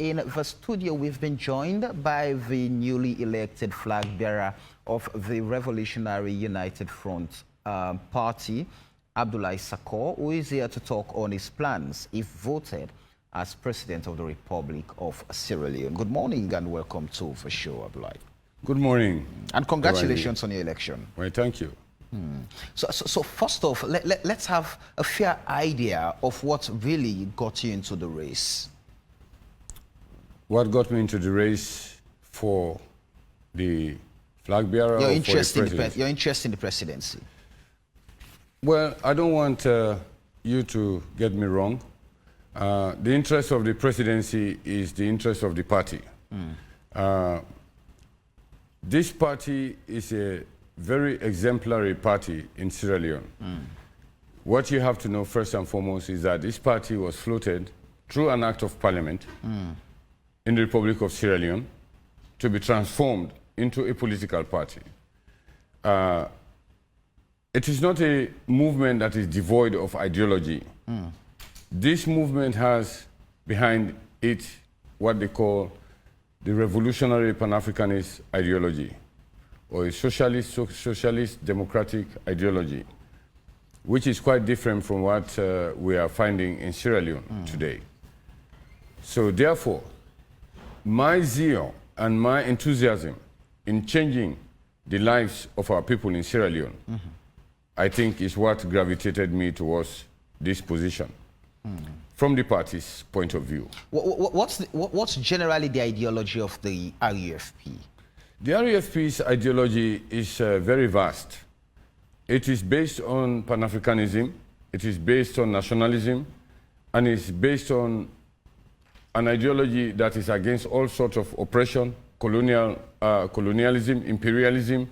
In the studio, we've been joined by the newly elected flag bearer of the Revolutionary United Front Party, Abdulai Saccoh, who is here to talk on his plans if voted as President of the Republic of Sierra Leone. Good morning and welcome to the show, Abdulai. Good morning. And congratulations on your election. Well, thank you. So first off, let's have a fair idea of what really got you into the race. What got me into the race for the flag bearer? Your interest in the presidency. Well, I don't want you to get me wrong. The interest of the presidency is the interest of the party. This party is a very exemplary party in Sierra Leone. What you have to know first and foremost is that this party was floated through an act of parliament in the Republic of Sierra Leone to be transformed into a political party. It is not a movement that is devoid of ideology. This movement has behind it what they call the revolutionary Pan-Africanist ideology, or a socialist democratic ideology, which is quite different from what we are finding in Sierra Leone today. So therefore, my zeal and my enthusiasm in changing the lives of our people in Sierra Leone, I think is what gravitated me towards this position from the party's point of view. What's generally the ideology of the RUFP? The RUFP's ideology is very vast. It is based on Pan-Africanism, it is based on nationalism, and it's based on an ideology that is against all sorts of oppression, colonialism, imperialism,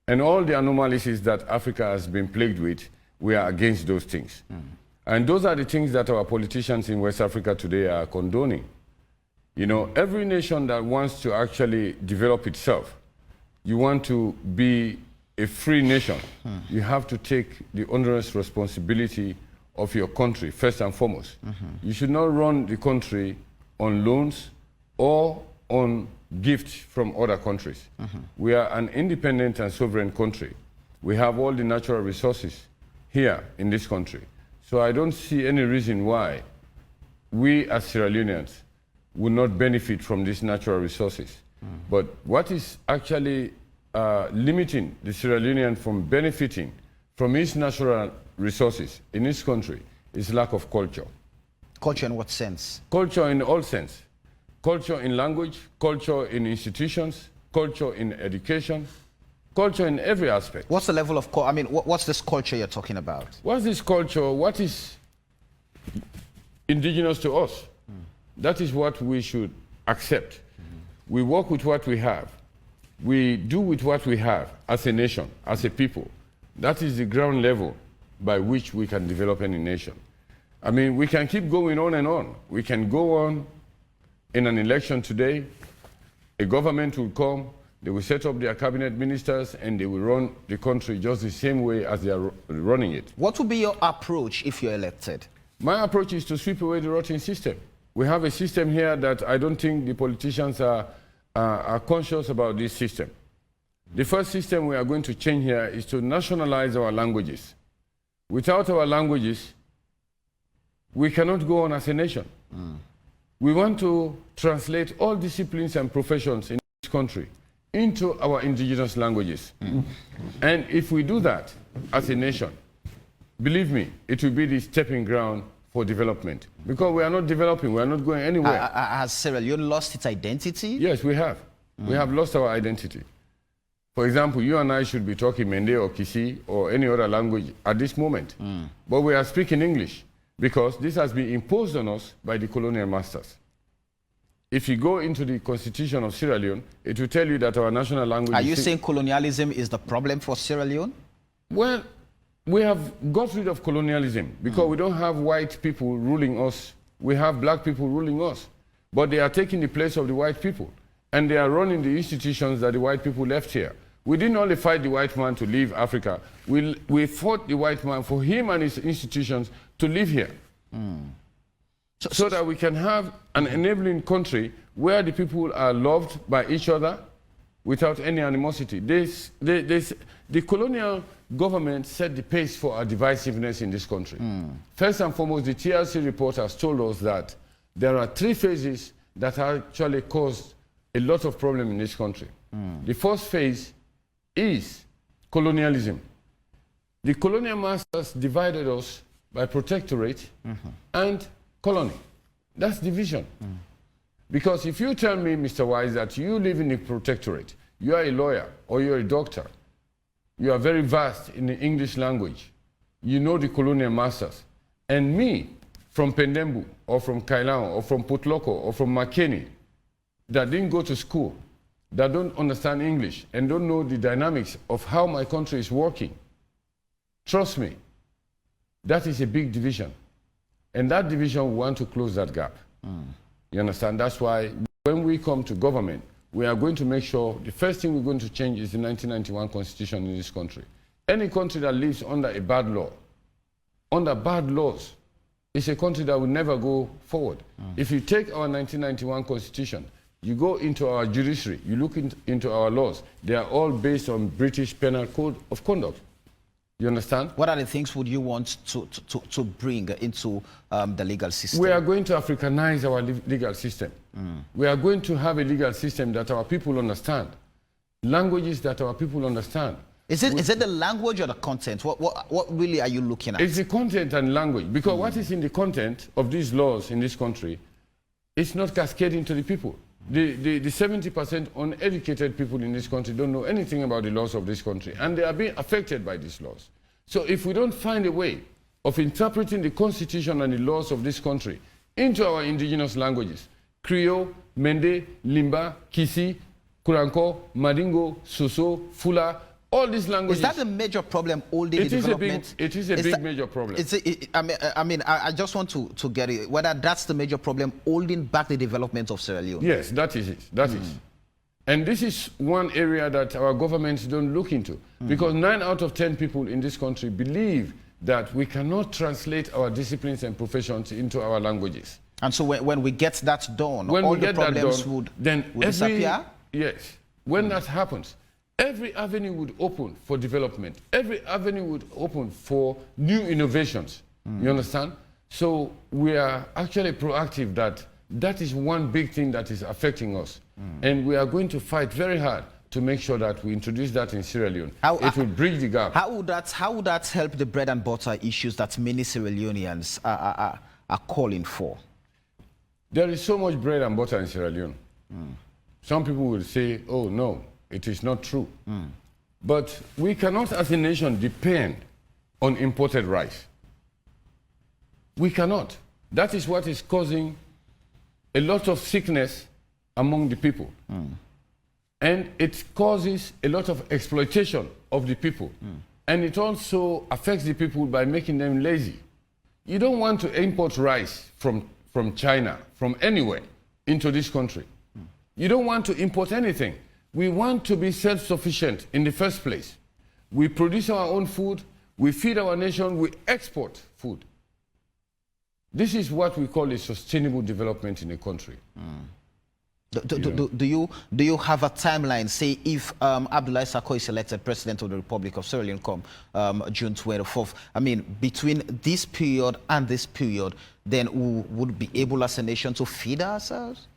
and all the anomalies that Africa has been plagued with. We are against those things. And those are the things that our politicians in West Africa today are condoning. You know, every nation that wants to actually develop itself, you want to be a free nation, you have to take the onerous responsibility of your country, first and foremost. You should not run the country on loans or on gifts from other countries. We are an independent and sovereign country. We have all the natural resources here in this country. So I don't see any reason why we as Sierra Leoneans would not benefit from these natural resources. But what is actually limiting the Sierra Leonean from benefiting from its natural resources in this country is lack of culture. Culture in what sense? Culture in all sense. Culture in language, culture in institutions, culture in education, culture in every aspect. What's the level of, I mean, what's this culture you're talking about? What's this culture? What is indigenous to us? That is what we should accept. We work with what we have. We do with what we have as a nation, as a people. That is the ground level by which we can develop any nation. I mean, we can keep going on and on. We can go on in an election today. A government will come, they will set up their cabinet ministers, and they will run the country just the same way as they are running it. What will be your approach if you're elected? My approach is to sweep away the rotten system. We have a system here that I don't think the politicians are conscious about this system. The first system we are going to change here is to nationalize our languages. Without our languages, we cannot go on as a nation. We want to translate all disciplines and professions in this country into our indigenous languages. And if we do that as a nation, believe me, it will be the stepping ground for development. Because we are not developing, we are not going anywhere. Has Sierra Leone lost its identity? Yes, we have. We have lost our identity. For example, you and I should be talking Mende or Kisi or any other language at this moment. But we are speaking English because this has been imposed on us by the colonial masters. If you go into the constitution of Sierra Leone, it will tell you that our national language... Are you saying colonialism is the problem for Sierra Leone? Well, we have got rid of colonialism because we don't have white people ruling us. We have black people ruling us. But they are taking the place of the white people. And they are running the institutions that the white people left here. We didn't only fight the white man to leave Africa. We fought the white man for him and his institutions to live here. so that we can have an enabling country where the people are loved by each other without any animosity. The colonial government set the pace for our divisiveness in this country. First and foremost, the TRC report has told us that there are 3 phases that actually caused a lot of problem in this country. The first phase is colonialism. The colonial masters divided us by protectorate and colony. That's division. Because if you tell me, Mr. Wise, that you live in a protectorate, you are a lawyer or you're a doctor, you are very vast in the English language, you know the colonial masters, and me, from Pendembu, or from Kailan, or from Putloko, or from Makeni, that didn't go to school, that don't understand English, and don't know the dynamics of how my country is working, trust me, that is a big division. And that division, we want to close that gap. You understand? That's why when we come to government, we are going to make sure the first thing we're going to change is the 1991 Constitution in this country. Any country that lives under a bad law, under bad laws, is a country that will never go forward. If you take our 1991 Constitution, you go into our judiciary, you look into our laws, they are all based on British Penal Code of Conduct. You understand? What are the things would you want to bring into the legal system? We are going to Africanize our legal system. We are going to have a legal system that our people understand, languages that our people understand. Is it the language or the content? What really are you looking at? It's the content and language, because what is in the content of these laws in this country, it's not cascading to the people. The 70% uneducated people in this country don't know anything about the laws of this country, and they are being affected by these laws. So if we don't find a way of interpreting the constitution and the laws of this country into our indigenous languages, Creole, Mende, Limba, Kisi, Kuranko, Madingo, Soso, Fula, all these languages. Is that a major problem holding the development? It is a big major problem. I just want to get it, whether that's the major problem holding back the development of Sierra Leone. Yes, that is it. That is. And this is one area that our governments don't look into, because 9 out of 10 people in this country believe that we cannot translate our disciplines and professions into our languages. And so when we get that done, all the problems would disappear? Yes. When that happens, every avenue would open for development. Every avenue would open for new innovations. You understand? So we are actually proactive that is one big thing that is affecting us. And we are going to fight very hard to make sure that we introduce that in Sierra Leone. It will bridge the gap. How would that help the bread and butter issues that many Sierra Leoneans are calling for? There is so much bread and butter in Sierra Leone. Some people will say, oh no, it is not true. But we cannot as a nation depend on imported rice. We cannot. That is what is causing a lot of sickness among the people. And it causes a lot of exploitation of the people. And it also affects the people by making them lazy. You don't want to import rice from China, from anywhere, into this country. You don't want to import anything. We want to be self-sufficient in the first place. We produce our own food, we feed our nation, we export food. This is what we call a sustainable development in a country. Do you have a timeline? Say if Abdulai Saccoh is elected President of the Republic of Sierra Leone come June 24th, I mean, between this period and this period, then we would be able as a nation to feed ourselves?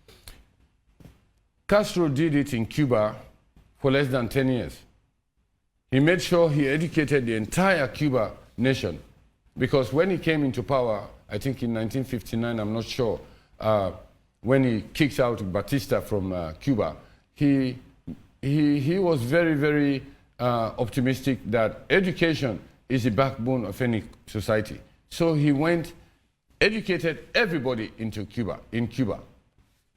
Castro did it in Cuba for less than 10 years. He made sure he educated the entire Cuba nation, because when he came into power, I think in 1959, I'm not sure, when he kicked out Batista from Cuba, he was very, very optimistic that education is the backbone of any society. So he went, educated everybody in Cuba.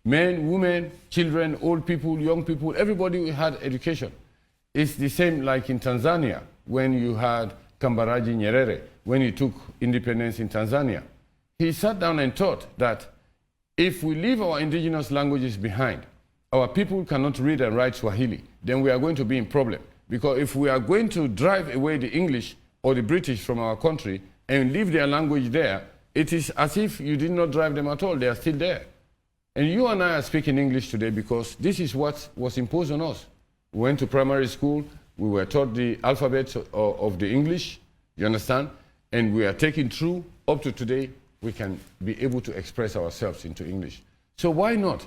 Men, women, children, old people, young people, everybody had education. It's the same like in Tanzania, when you had Kambarage Nyerere, when he took independence in Tanzania. He sat down and thought that if we leave our indigenous languages behind, our people cannot read and write Swahili, then we are going to be in problem. Because if we are going to drive away the English or the British from our country and leave their language there, it is as if you did not drive them at all. They are still there. And you and I are speaking English today because this is what was imposed on us. We went to primary school, we were taught the alphabet of the English, you understand? And we are taken through, up to today, we can be able to express ourselves into English. So why not?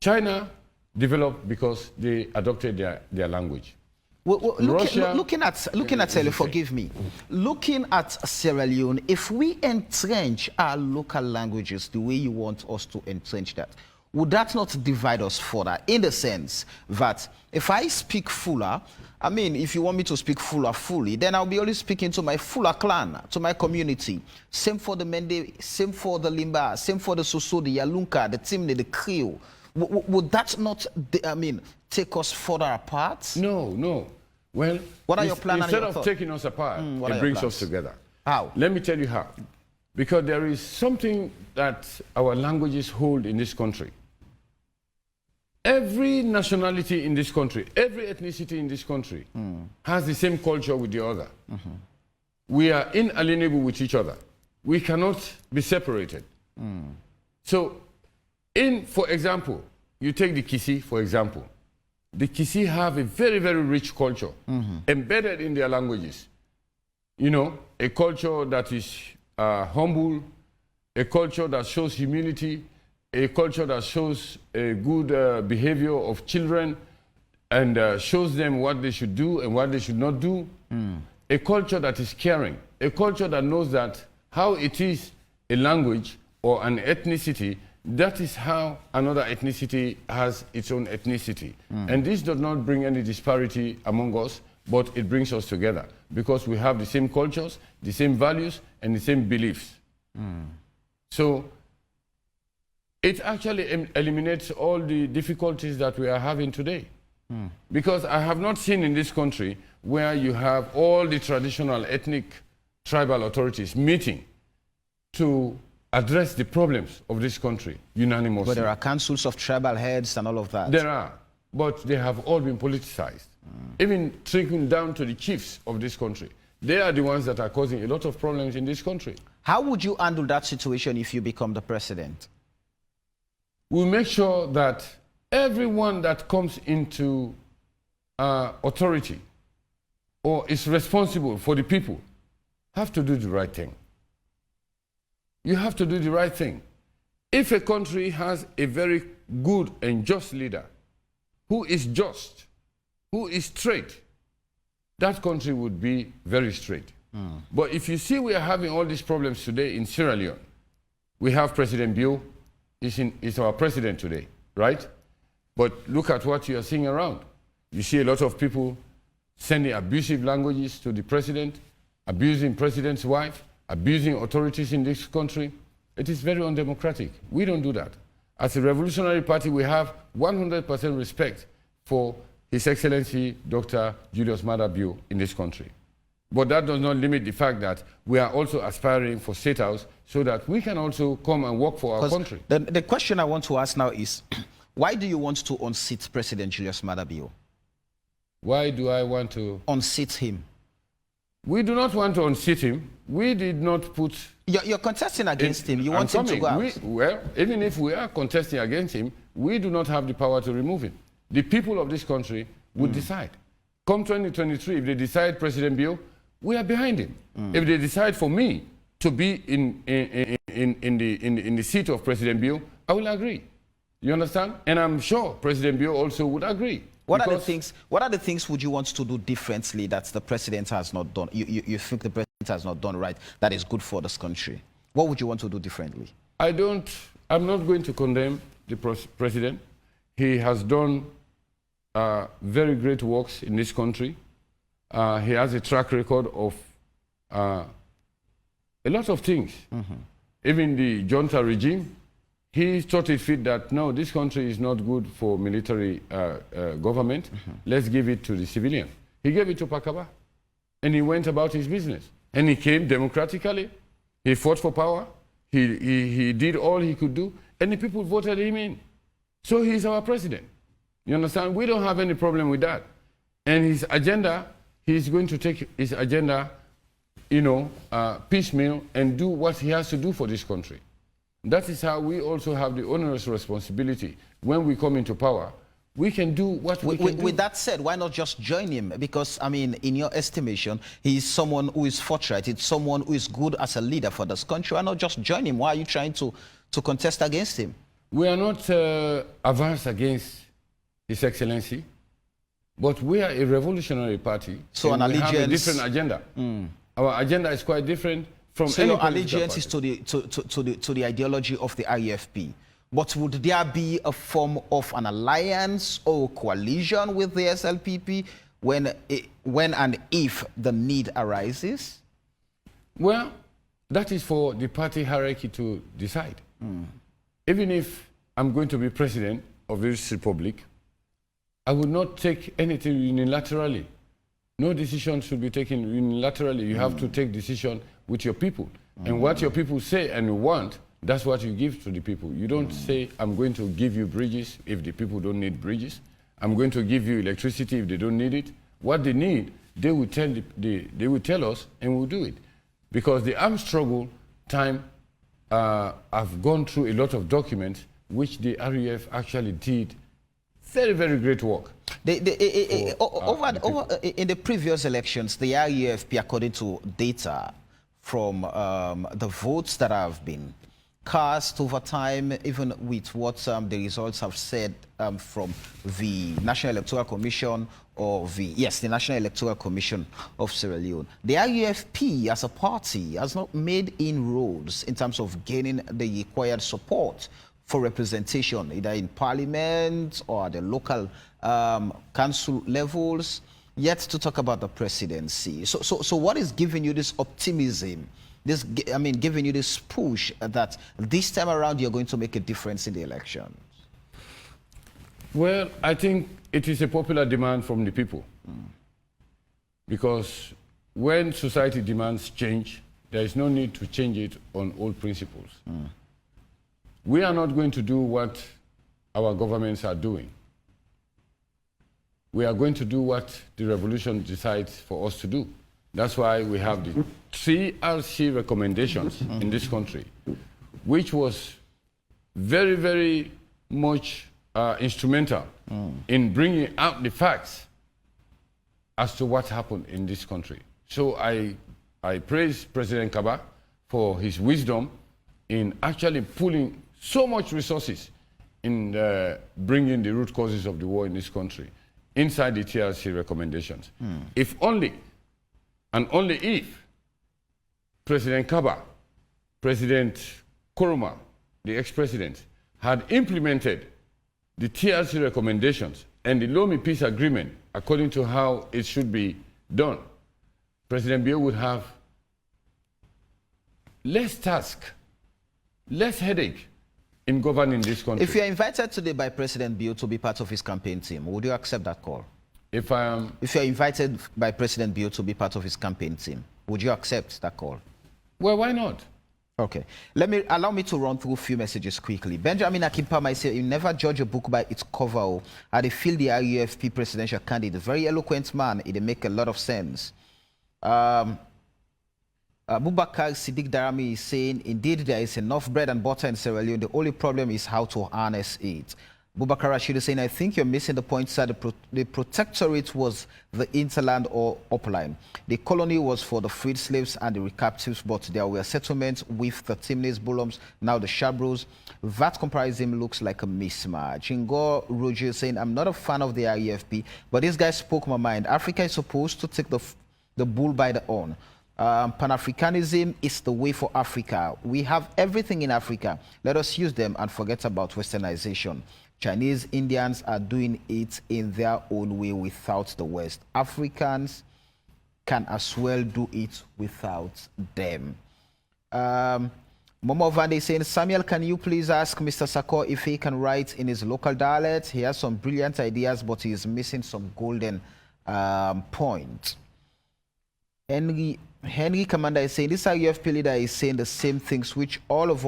China developed because they adopted their language. Well, looking at forgive me, looking at Sierra Leone, if we entrench our local languages the way you want us to entrench that, would that not divide us further? In the sense that if I speak Fula, I mean, if you want me to speak Fula fully, then I'll be only speaking to my Fula clan, to my community. Same for the Mende, same for the Limba, same for the Soso, the Yalunka, the Timne, the Creole. Would that not, I mean, take us further apart? No, no. Well, what are your plans? Instead of taking us apart, it brings us together. How? Let me tell you how. Because there is something that our languages hold in this country. Every nationality in this country, every ethnicity in this country has the same culture with the other. We are inalienable with each other. We cannot be separated. So, for example, you take the Kisi, for example. The Kisi have a very, very rich culture embedded in their languages. You know, a culture that is humble, a culture that shows humility, a culture that shows a good behavior of children and shows them what they should do and what they should not do. A culture that is caring, a culture that knows that how it is a language or an ethnicity, that is how another ethnicity has its own ethnicity. And this does not bring any disparity among us, but it brings us together because we have the same cultures, the same values, and the same beliefs. So it actually eliminates all the difficulties that we are having today. Because I have not seen in this country where you have all the traditional ethnic tribal authorities meeting to address the problems of this country unanimously. But there are councils of tribal heads and all of that. There are, but they have all been politicized. Even trickling down to the chiefs of this country. They are the ones that are causing a lot of problems in this country. How would you handle that situation if you become the president? We make sure that everyone that comes into authority or is responsible for the people have to do the right thing. You have to do the right thing. If a country has a very good and just leader who is just, who is straight, that country would be very straight. But if you see we are having all these problems today in Sierra Leone, we have President Bio, is our president today, right? But look at what you are seeing around. You see a lot of people sending abusive languages to the president, abusing president's wife, abusing authorities in this country. It is very undemocratic. We don't do that. As a revolutionary party, we have 100% respect for His Excellency Dr. Julius Maada Bio in this country. But that does not limit the fact that we are also aspiring for State House so that we can also come and work for our country. The question I want to ask now is, why do you want to unseat President Julius Maada Bio? Why do I want to unseat him? We do not want to unseat him. We did not put... You're contesting against him. You want him to go out. Well, even if we are contesting against him, we do not have the power to remove him. The people of this country would decide. Come 2023, if they decide President Bio, we are behind him. If they decide for me to be in the seat of President Bio, I will agree. You understand? And I'm sure President Bio also would agree. What are the things would you want to do differently that the president has not done? You think the president has not done right that is good for this country? What would you want to do differently? I'm not going to condemn the president. He has done very great works in this country. He has a track record of a lot of things. Even the junta regime, he thought it fit that, no, this country is not good for military government. Let's give it to the civilian. He gave it to Pakaba, and he went about his business. And he came democratically. He fought for power. He did all he could do, and the people voted him in. So he's our president. You understand? We don't have any problem with that. And his agenda, he's going to take his agenda piecemeal and do what he has to do for this country. That is how we also have the onerous responsibility. When we come into power, we can do what we can do. With that said, why not just join him? Because, I mean, in your estimation, he's someone who is forthright. It's someone who is good as a leader for this country. Why not just join him? Why are you trying to contest against him? We are not averse against His Excellency, but we are a revolutionary party. So an allegiance... We have a different agenda. Our agenda is quite different from so any your allegiance party. is to the ideology of the RUFP. But would there be a form of an alliance or coalition with the SLPP when and if the need arises? Well, that is for the party hierarchy to decide. Even if I'm going to be president of this republic, I would not take anything unilaterally. No decision should be taken unilaterally. You have to take decision with your people. And what your people say and want, that's what you give to the people. You don't say, I'm going to give you bridges if the people don't need bridges. I'm going to give you electricity if they don't need it. What they need, they will tell, they will tell us and we'll do it. Because the armed struggle time, I've gone through a lot of documents which the RUF actually did very, very great work. In the previous elections, the RUFP, according to data from the votes that have been cast over time, even with what the results have said from the National Electoral Commission or the National Electoral Commission of Sierra Leone, the RUFP as a party has not made inroads in terms of gaining the required support for representation, either in parliament or at the local council levels, yet to talk about the presidency. So what is giving you this optimism, giving you this push that this time around you're going to make a difference in the elections? Well, I think it is a popular demand from the people. Because when society demands change, there is no need to change it on old principles. We are not going to do what our governments are doing. We are going to do what the revolution decides for us to do. That's why we have the 3 RC recommendations in this country, which was very, very much instrumental in bringing out the facts as to what happened in this country. So I praise President Kaba for his wisdom in actually pulling so much resources in bringing the root causes of the war in this country inside the TRC recommendations. If only, and only if, President Kaba, President Kuruma, the ex-president, had implemented the TRC recommendations and the Leone Peace Agreement according to how it should be done, President Biya would have less task, less headache in governing this country. If you're invited today by President Biya to be part of his campaign team, would you accept that call? If you're invited by President Biya to be part of his campaign team, would you accept that call? Well, why not? Okay. Allow me to run through a few messages quickly. Benjamin Akimpa might say, you never judge a book by its cover. I feel the RUFP presidential candidate, very eloquent man. It make a lot of sense. Abubakar Siddiq Darami is saying, indeed, there is enough bread and butter in Sierra Leone. The only problem is how to harness it. Abubakar Rashid is saying, I think you're missing the point, sir. The protectorate was the interland or upline. The colony was for the freed slaves and the captives, but there were settlements with the Timnis, Bulums, now the Shabros. That comparison looks like a mismatch. Ingo Roger is saying, I'm not a fan of the RUFP, but this guy spoke my mind. Africa is supposed to take the bull by the horn. Pan-Africanism is the way for Africa. We have everything in Africa. Let us use them and forget about westernization. Chinese, Indians are doing it in their own way without the West. Africans can as well do it without them. Momo Vande is saying, Samuel, can you please ask Mr. Saccoh if he can write in his local dialect? He has some brilliant ideas, but he is missing some golden points. Henry Commander is saying, this RUFP leader is saying the same things which all of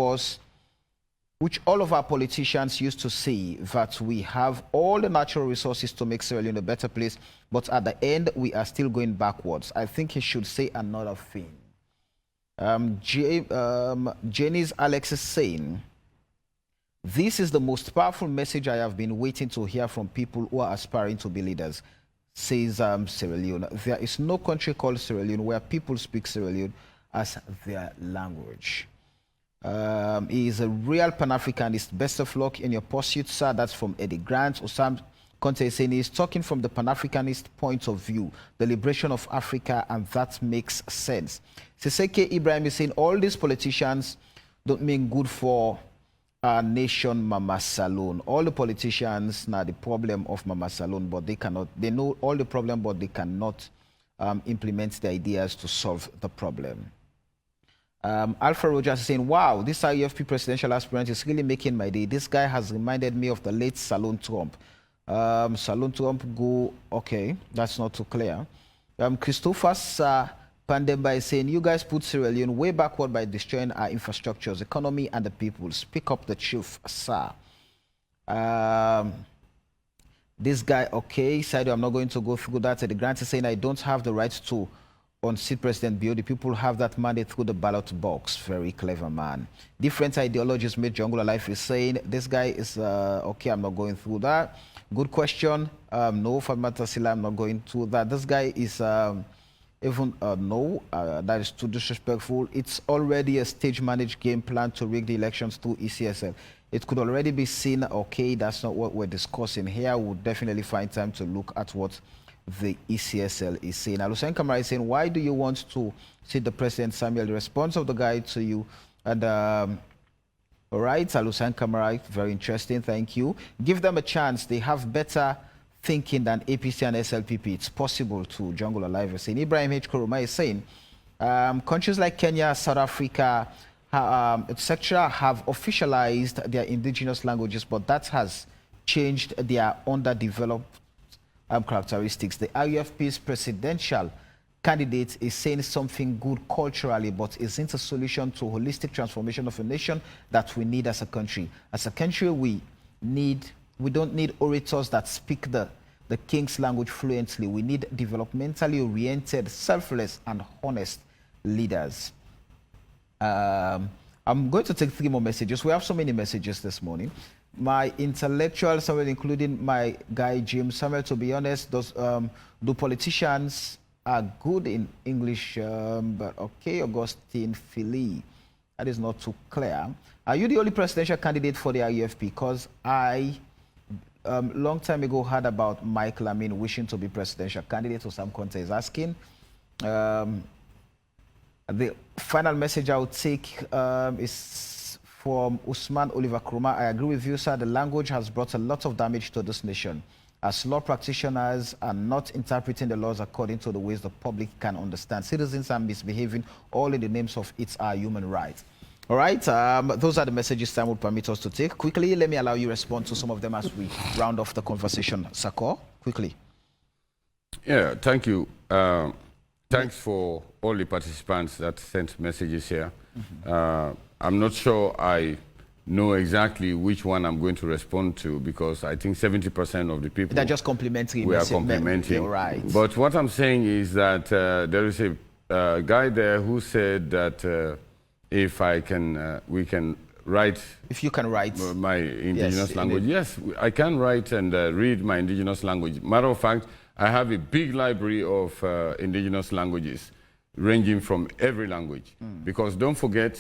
our politicians used to say, that we have all the natural resources to make Sierra Leone a better place, but at the end, we are still going backwards. I think he should say another thing. Janice Alex is saying, this is the most powerful message I have been waiting to hear from people who are aspiring to be leaders, says Sierra Leone. There is no country called Sierra Leone where people speak Sierra Leone as their language. He is a real Pan-Africanist. Best of luck in your pursuit, sir. That's from Eddie Grant. Osam Conte is saying he's talking from the Pan-Africanist point of view, the liberation of Africa, and that makes sense. Siseke Ibrahim is saying all these politicians don't mean good for our nation, Mama Salon. All the politicians now the problem of Mama Salon, but they cannot. They know all the problem, but they cannot implement the ideas to solve the problem. Alpha Rogers is saying, wow, this RUFP presidential aspirant is really making my day. This guy has reminded me of the late Salon Trump. Salon Trump go, okay, that's not too clear. Christopher Pandemba is saying, you guys put Sierra Leone way backward by destroying our infrastructures, economy, and the people. Speak up the truth, sir. This guy, okay, said I'm not going to go through that. The grant is saying, I don't have the right to unseat President Bio. The people have that mandate through the ballot box. Very clever man. Different ideologies made jungle alive is saying, this guy is, okay, I'm not going through that. Good question. No, Fatmata Sila, I'm not going through that. This guy is, no, that is too disrespectful. It's already a stage-managed game plan to rig the elections through ECSL. It could already be seen, okay, that's not what we're discussing here. We'll definitely find time to look at what the ECSL is saying. Alusen Kamara is saying, why do you want to see the President Samuel? The response of the guy to you, and all right, Alusen Kamara, very interesting, thank you. Give them a chance. They have better thinking than APC and SLPP. It's possible to jungle alive. Is saying. Ibrahim H. Kuruma is saying, countries like Kenya, South Africa, etc. have officialized their indigenous languages, but that has changed their underdeveloped characteristics. The RUFP's presidential candidate is saying something good culturally, but isn't a solution to holistic transformation of a nation that we need as a country. As a country, we don't need orators that speak the king's language fluently. We need developmentally oriented, selfless, and honest leaders. I'm going to take 3 more messages. We have so many messages this morning. My intellectual, Samuel, including my guy Jim Samuel, to be honest, do politicians are good in English, but okay, Augustine Philly. That is not too clear. Are you the only presidential candidate for the RUFP? Because I, long time ago, heard about Mike Lamin wishing to be presidential candidate, or some Conte is asking. The final message I would take is from Usman Oliver Kruma. I agree with you, sir. The language has brought a lot of damage to this nation, as law practitioners are not interpreting the laws according to the ways the public can understand. Citizens are misbehaving, all in the names of it's our human rights. All right, those are the messages time would permit us to take. Quickly, let me allow you to respond to some of them as we round off the conversation. Saccoh, quickly. Yeah, thank you. Thanks for all the participants that sent messages here. I'm not sure I know exactly which one I'm going to respond to, because I think 70% of the people... They're just complimentary. We are complimenting. Right. But what I'm saying is that there is a guy there who said that if I can, we can write... If you can write... my indigenous language. Yes, I can write and read my indigenous language. Matter of fact, I have a big library of indigenous languages, ranging from every language. Because don't forget,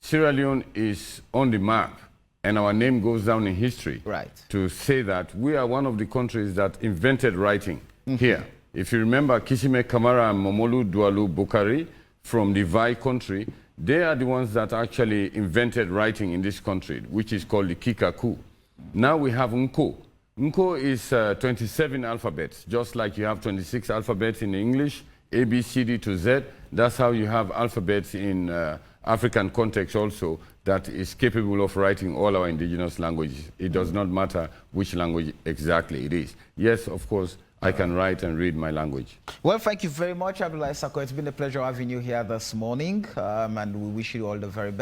Sierra Leone is on the map, and our name goes down in history. Right. To say that we are one of the countries that invented writing here. If you remember, Kisime Kamara and Momolu Dualu Bukari from the Vai country, they are the ones that actually invented writing in this country, which is called the Kikaku. Now we have Nko. Nko is 27 alphabets, just like you have 26 alphabets in English, A, B, C, D to Z. That's how you have alphabets in African context also, that is capable of writing all our indigenous languages. It does not matter which language exactly it is. Yes, of course, I can write and read my language. Well, thank you very much, Abdulai Saccoh. It's been a pleasure having you here this morning, and we wish you all the very best.